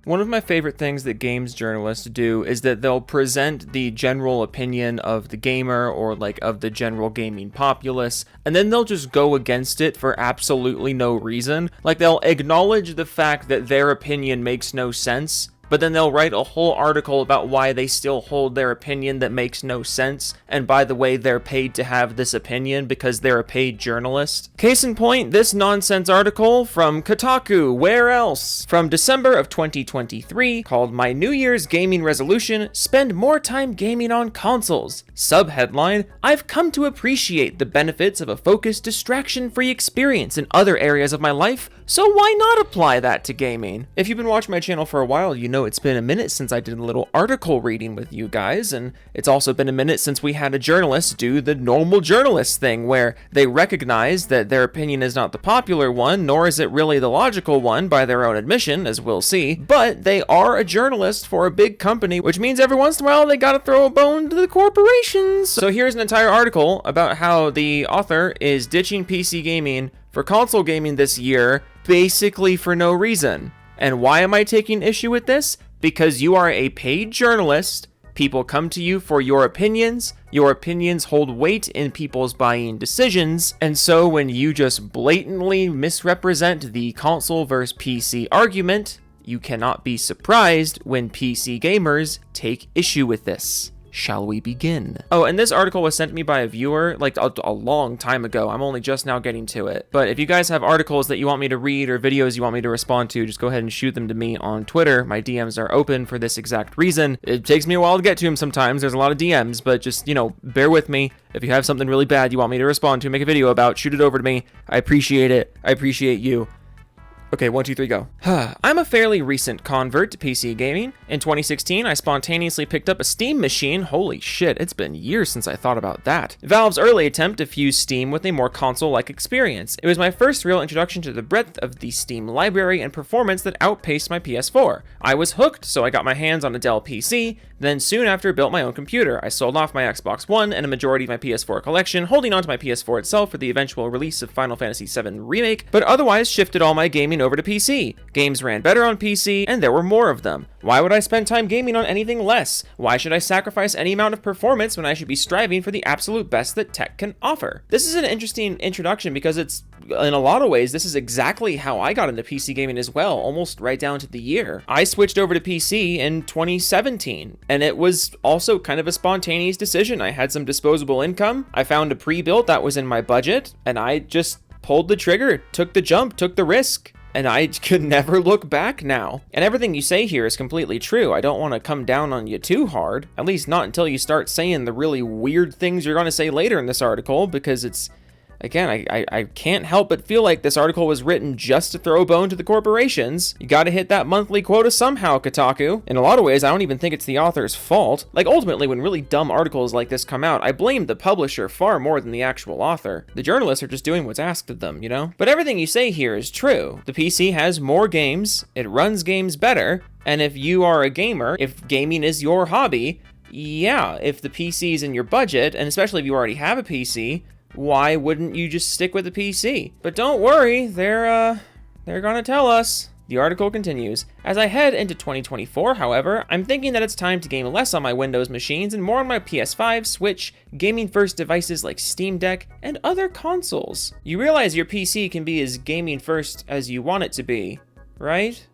One of my favorite things that games journalists do is that they'll present the general opinion of the gamer or like of the general gaming populace, and then they'll just go against it for absolutely no reason. Like they'll acknowledge the fact that their opinion makes no sense, but then they'll write a whole article about why they still hold their opinion that makes no sense, and by the way, they're paid to have this opinion because they're a paid journalist. Case in point, this nonsense article from Kotaku, where else? From December of 2023, called My New Year's Gaming Resolution, Spend More Time Gaming on Consoles. Subheadline, I've come to appreciate the benefits of a focused, distraction-free experience in other areas of my life, so why not apply that to gaming? If you've been watching my channel for a while, you know it's been a minute since I did a little article reading with you guys, and it's also been a minute since we had a journalist do the normal journalist thing where they recognize that their opinion is not the popular one, nor is it really the logical one by their own admission, as we'll see, but they are a journalist for a big company, which means every once in a while they gotta throw a bone to the corporations. So here's an entire article about how the author is ditching PC gaming for console gaming this year, basically for no reason. And why am I taking issue with this? Because you are a paid journalist. People come to you for your opinions. Your opinions hold weight in people's buying decisions. And so when you just blatantly misrepresent the console versus PC argument, you cannot be surprised when PC gamers take issue with this. Shall we begin? Oh, and this article was sent to me by a viewer like a long time ago. I'm only just now getting to it. But if you guys have articles that you want me to read or videos you want me to respond to, just go ahead and shoot them to me on Twitter. My DMs are open for this exact reason. It takes me a while to get to them sometimes. There's a lot of DMs, but just, bear with me. If you have something really bad you want me to respond to, make a video about, shoot it over to me. I appreciate it. I appreciate you. Okay, 1, 2, 3, go. I'm a fairly recent convert to PC gaming. In 2016, I spontaneously picked up a Steam machine. Holy shit, it's been years since I thought about that. Valve's early attempt to fuse Steam with a more console-like experience. It was my first real introduction to the breadth of the Steam library and performance that outpaced my PS4. I was hooked, so I got my hands on a Dell PC, then soon after built my own computer. I sold off my Xbox One and a majority of my PS4 collection, holding on to my PS4 itself for the eventual release of Final Fantasy VII Remake, but otherwise shifted all my gaming over to PC. Games ran better on PC, and there were more of them. Why would I spend time gaming on anything less? Why should I sacrifice any amount of performance when I should be striving for the absolute best that tech can offer? This is an interesting introduction because it's, in a lot of ways, this is exactly how I got into PC gaming as well, almost right down to the year. I switched over to PC in 2017, and it was also kind of a spontaneous decision. I had some disposable income, I found a pre-built that was in my budget, and I just pulled the trigger, took the jump, took the risk. And I could never look back now. And everything you say here is completely true. I don't want to come down on you too hard. At least not until you start saying the really weird things you're going to say later in this article, because it's, again, I can't help but feel like this article was written just to throw a bone to the corporations. You gotta hit that monthly quota somehow, Kotaku. In a lot of ways, I don't even think it's the author's fault. Like, ultimately, when really dumb articles like this come out, I blame the publisher far more than the actual author. The journalists are just doing what's asked of them, But everything you say here is true. The PC has more games, it runs games better, and if you are a gamer, if gaming is your hobby, yeah, if the PC's in your budget, and especially if you already have a PC, why wouldn't you just stick with the PC? But don't worry, they're gonna tell us. The article continues, as I head into 2024, however, I'm thinking that it's time to game less on my Windows machines and more on my PS5, Switch, gaming-first devices like Steam Deck, and other consoles. You realize your PC can be as gaming-first as you want it to be, right?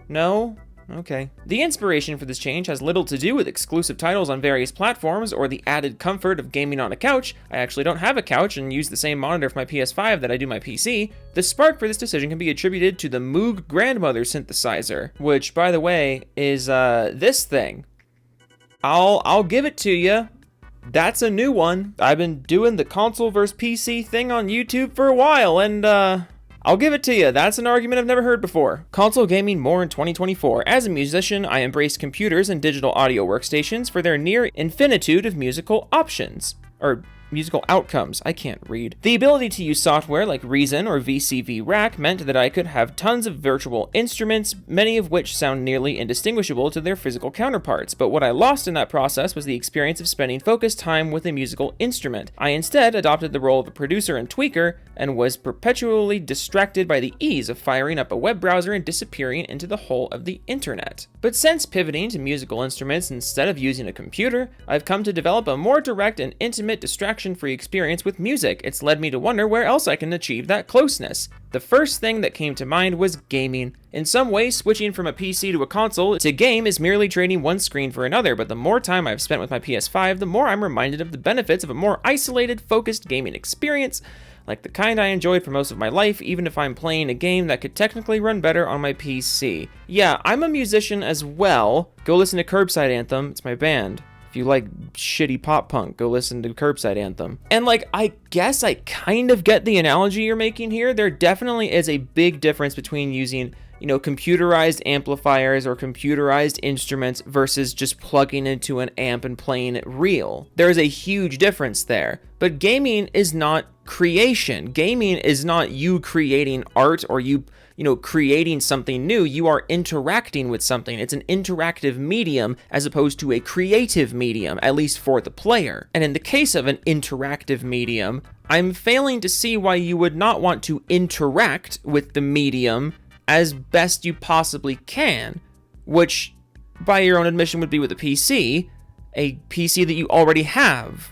No? Okay. The inspiration for this change has little to do with exclusive titles on various platforms or the added comfort of gaming on a couch. I actually don't have a couch and use the same monitor for my PS5 that I do my PC. The spark for this decision can be attributed to the Moog Grandmother synthesizer, which, by the way, is this thing. I'll give it to you. That's a new one. I've been doing the console versus PC thing on YouTube for a while, and I'll give it to you, that's an argument I've never heard before. Console gaming more in 2024. As a musician, I embrace computers and digital audio workstations for their near infinitude of musical options. Or musical outcomes. I can't read. The ability to use software like Reason or VCV Rack meant that I could have tons of virtual instruments, many of which sound nearly indistinguishable to their physical counterparts, but what I lost in that process was the experience of spending focused time with a musical instrument. I instead adopted the role of a producer and tweaker, and was perpetually distracted by the ease of firing up a web browser and disappearing into the hole of the internet. But since pivoting to musical instruments instead of using a computer, I've come to develop a more direct and intimate distraction-free experience with music. It's led me to wonder where else I can achieve that closeness. The first thing that came to mind was gaming. In some ways, switching from a PC to a console to game is merely trading one screen for another, but the more time I've spent with my PS5, the more I'm reminded of the benefits of a more isolated, focused gaming experience, like the kind I enjoyed for most of my life, even if I'm playing a game that could technically run better on my PC. Yeah, I'm a musician as well. Go listen to Curbside Anthem, it's my band. If you like shitty pop punk, go listen to Curbside Anthem. And like, I guess I kind of get the analogy you're making here. There definitely is a big difference between using, you know, computerized amplifiers or computerized instruments versus just plugging into an amp and playing it real. There's a huge difference there. But gaming is not creation. Gaming is not you creating art or you creating something new. You are interacting with something. It's an interactive medium as opposed to a creative medium, at least for the player. And in the case of an interactive medium, I'm failing to see why you would not want to interact with the medium as best you possibly can, which by your own admission would be with a PC that you already have.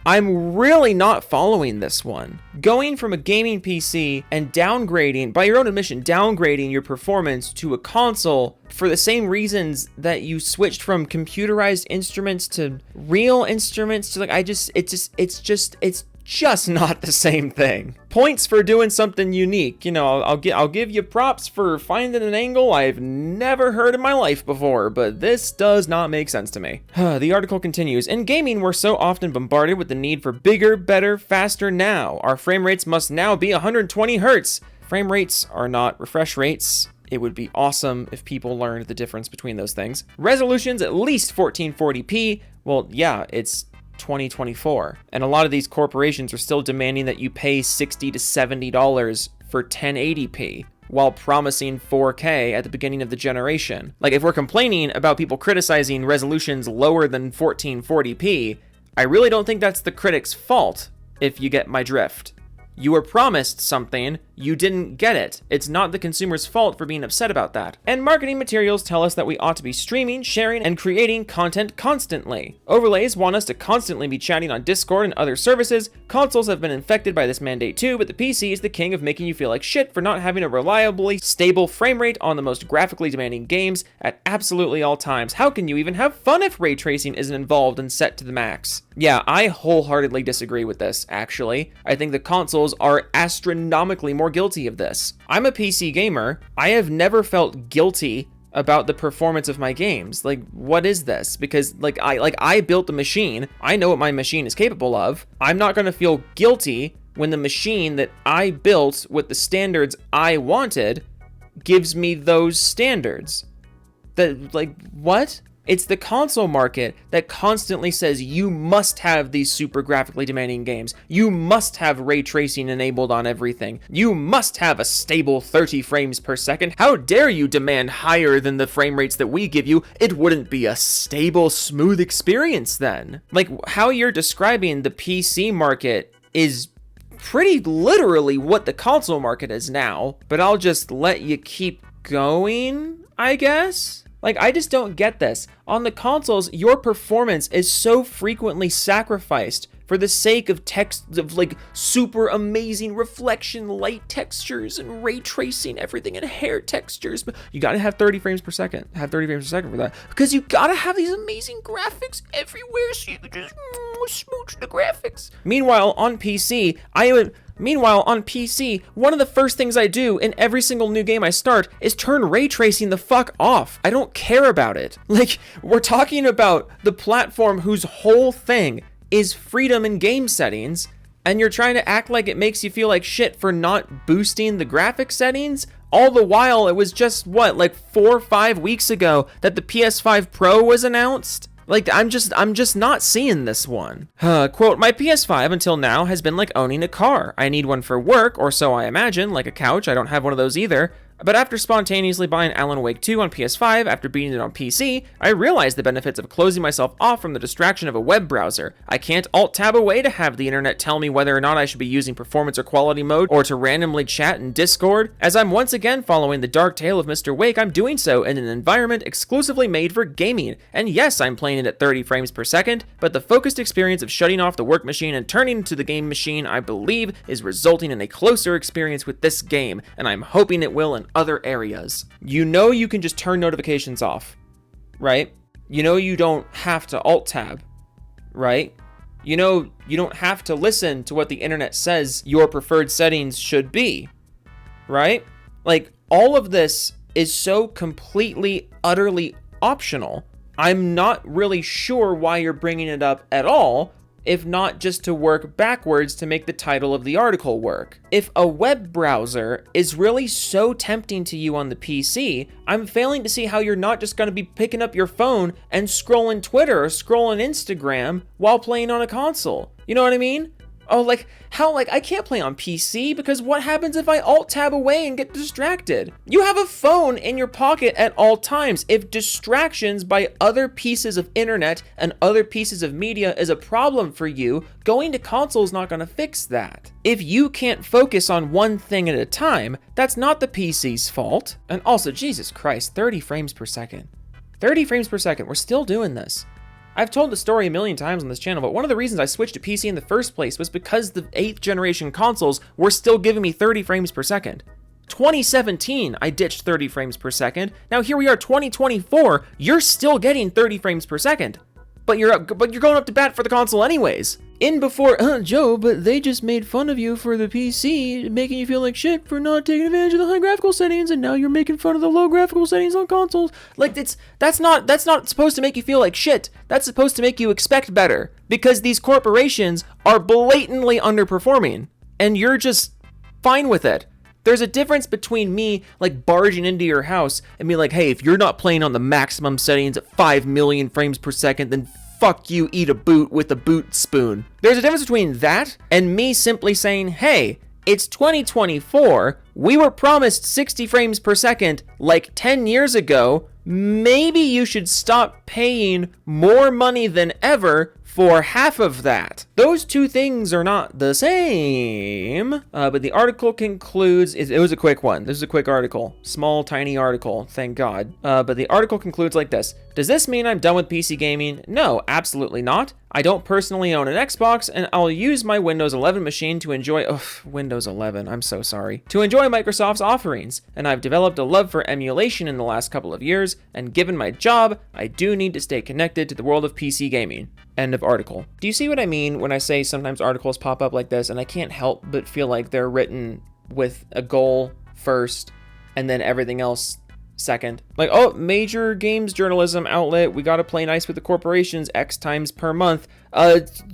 I'm really not following this one. Going from a gaming PC and downgrading, by your own admission, downgrading your performance to a console for the same reasons that you switched from computerized instruments to real instruments to it's just not the same thing. Points for doing something unique. You know, I'll give you props for finding an angle I've never heard in my life before, but this does not make sense to me. The article continues, in gaming, we're so often bombarded with the need for bigger, better, faster now. Our frame rates must now be 120 hertz. Frame rates are not refresh rates. It would be awesome if people learned the difference between those things. Resolution's at least 1440p. Well, yeah, it's 2024, and a lot of these corporations are still demanding that you pay $60 to $70 for 1080p while promising 4K at the beginning of the generation. Like, if we're complaining about people criticizing resolutions lower than 1440p, I really don't think that's the critic's fault, if you get my drift. You were promised something, you didn't get it. It's not the consumer's fault for being upset about that. And marketing materials tell us that we ought to be streaming, sharing, and creating content constantly. Overlays want us to constantly be chatting on Discord and other services. Consoles have been infected by this mandate too, but the PC is the king of making you feel like shit for not having a reliably stable frame rate on the most graphically demanding games at absolutely all times. How can you even have fun if ray tracing isn't involved and set to the max? Yeah, I wholeheartedly disagree with this, actually. I think the consoles are astronomically more guilty of this. I'm a PC gamer. I have never felt guilty about the performance of my games. Like, what is this? Because I built the machine. I know what my machine is capable of. I'm not going to feel guilty when the machine that I built with the standards I wanted gives me those standards. What? It's the console market that constantly says you must have these super graphically demanding games. You must have ray tracing enabled on everything. You must have a stable 30 frames per second. How dare you demand higher than the frame rates that we give you? It wouldn't be a stable, smooth experience then. Like, how you're describing the PC market is pretty literally what the console market is now, but I'll just let you keep going, I guess? Like, I just don't get this. On the consoles, your performance is so frequently sacrificed for the sake of super amazing reflection, light textures, and ray tracing, everything, and hair textures. But you gotta have 30 frames per second. Have 30 frames per second for that. Because you gotta have these amazing graphics everywhere so you can just smooch the graphics. Meanwhile, on PC, one of the first things I do in every single new game I start is turn ray tracing the fuck off. I don't care about it. Like, we're talking about the platform whose whole thing is freedom in game settings, and you're trying to act like it makes you feel like shit for not boosting the graphic settings? All the while, it was just, 4 or 5 weeks ago that the PS5 Pro was announced? Like, I'm just not seeing this one. Quote, my PS5 until now has been like owning a car. I need one for work, or so I imagine, like a couch. I don't have one of those either. But after spontaneously buying Alan Wake 2 on PS5 after beating it on PC, I realized the benefits of closing myself off from the distraction of a web browser. I can't alt-tab away to have the internet tell me whether or not I should be using performance or quality mode, or to randomly chat in Discord. As I'm once again following the dark tale of Mr. Wake, I'm doing so in an environment exclusively made for gaming. And yes, I'm playing it at 30 frames per second, but the focused experience of shutting off the work machine and turning to the game machine, I believe, is resulting in a closer experience with this game, and I'm hoping it will in other areas. You know you can just turn notifications off, right? You know you don't have to alt-tab, right? You know you don't have to listen to what the internet says your preferred settings should be, right? Like, all of this is so completely, utterly optional. I'm not really sure why you're bringing it up at all, if not just to work backwards to make the title of the article work. If a web browser is really so tempting to you on the PC, I'm failing to see how you're not just going to be picking up your phone and scrolling Twitter or scrolling Instagram while playing on a console. You know what I mean? Oh, like, how, like, I can't play on PC because what happens if I alt-tab away and get distracted? You have a phone in your pocket at all times. If distractions by other pieces of internet and other pieces of media is a problem for you, going to console is not going to fix that. If you can't focus on one thing at a time, that's not the PC's fault. And also, Jesus Christ, 30 frames per second. 30 frames per second, we're still doing this. I've told the story a million times on this channel, but one of the reasons I switched to PC in the first place was because the 8th generation consoles were still giving me 30 frames per second. 2017, I ditched 30 frames per second. Now here we are, 2024, you're still getting 30 frames per second. But you're going up to bat for the console anyways. In before, Joe, but they just made fun of you for the PC, making you feel like shit for not taking advantage of the high graphical settings, and now you're making fun of the low graphical settings on consoles. Like, that's not supposed to make you feel like shit. That's supposed to make you expect better, because these corporations are blatantly underperforming, and you're just fine with it. There's a difference between me, like, barging into your house and being like, hey, if you're not playing on the maximum settings at 5 million frames per second, then fuck you, eat a boot with a boot spoon. There's a difference between that and me simply saying, hey, it's 2024, we were promised 60 frames per second like 10 years ago, maybe you should stop paying more money than ever for half of that. Those two things are not the same. But the article concludes, it was a quick one. This is a quick article. Small, tiny article, thank God. But the article concludes like this. Does this mean I'm done with PC gaming? No, absolutely not. I don't personally own an Xbox, and I'll use my Windows 11 machine to enjoy, Windows 11, I'm so sorry, to enjoy Microsoft's offerings, and I've developed a love for emulation in the last couple of years, and given my job, I do need to stay connected to the world of PC gaming. End of article. Do you see what I mean when I say sometimes articles pop up like this, and I can't help but feel like they're written with a goal first, and then everything else second? Like, oh, major games journalism outlet, we gotta play nice with the corporations X times per month.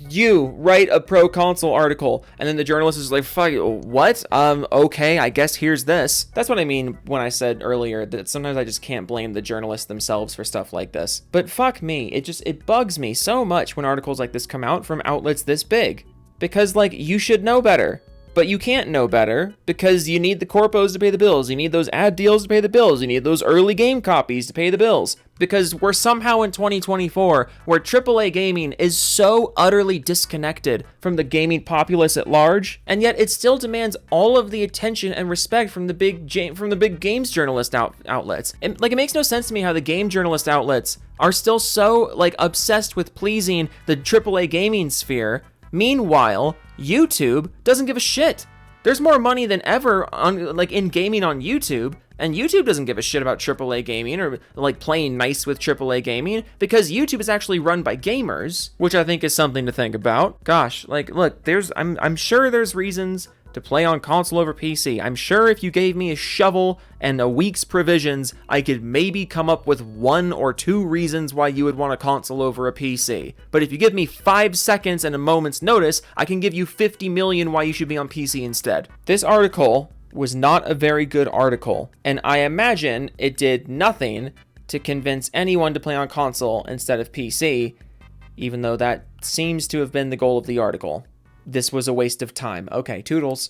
You write a pro console article, and then the journalist is like, fuck, what? Okay, I guess here's this. That's what I mean when I said earlier that sometimes I just can't blame the journalists themselves for stuff like this. But fuck me, it bugs me so much when articles like this come out from outlets this big. Because, like, you should know better. But you can't know better because you need the corpos to pay the bills. You need those ad deals to pay the bills. You need those early game copies to pay the bills. Because we're somehow in 2024 where AAA gaming is so utterly disconnected from the gaming populace at large, and yet it still demands all of the attention and respect from the big games journalist outlets. And like, it makes no sense to me how the game journalist outlets are still so like obsessed with pleasing the AAA gaming sphere. Meanwhile, YouTube doesn't give a shit. There's more money than ever in gaming on YouTube, and YouTube doesn't give a shit about AAA gaming or like playing nice with AAA gaming because YouTube is actually run by gamers, which I think is something to think about. Gosh, like, look, I'm sure there's reasons to play on console over PC. I'm sure if you gave me a shovel and a week's provisions, I could maybe come up with 1 or 2 reasons why you would want a console over a PC. But if you give me 5 seconds and a moment's notice, I can give you 50 million why you should be on PC instead. This article was not a very good article, and I imagine it did nothing to convince anyone to play on console instead of PC, even though that seems to have been the goal of the article. This was a waste of time. Okay, toodles.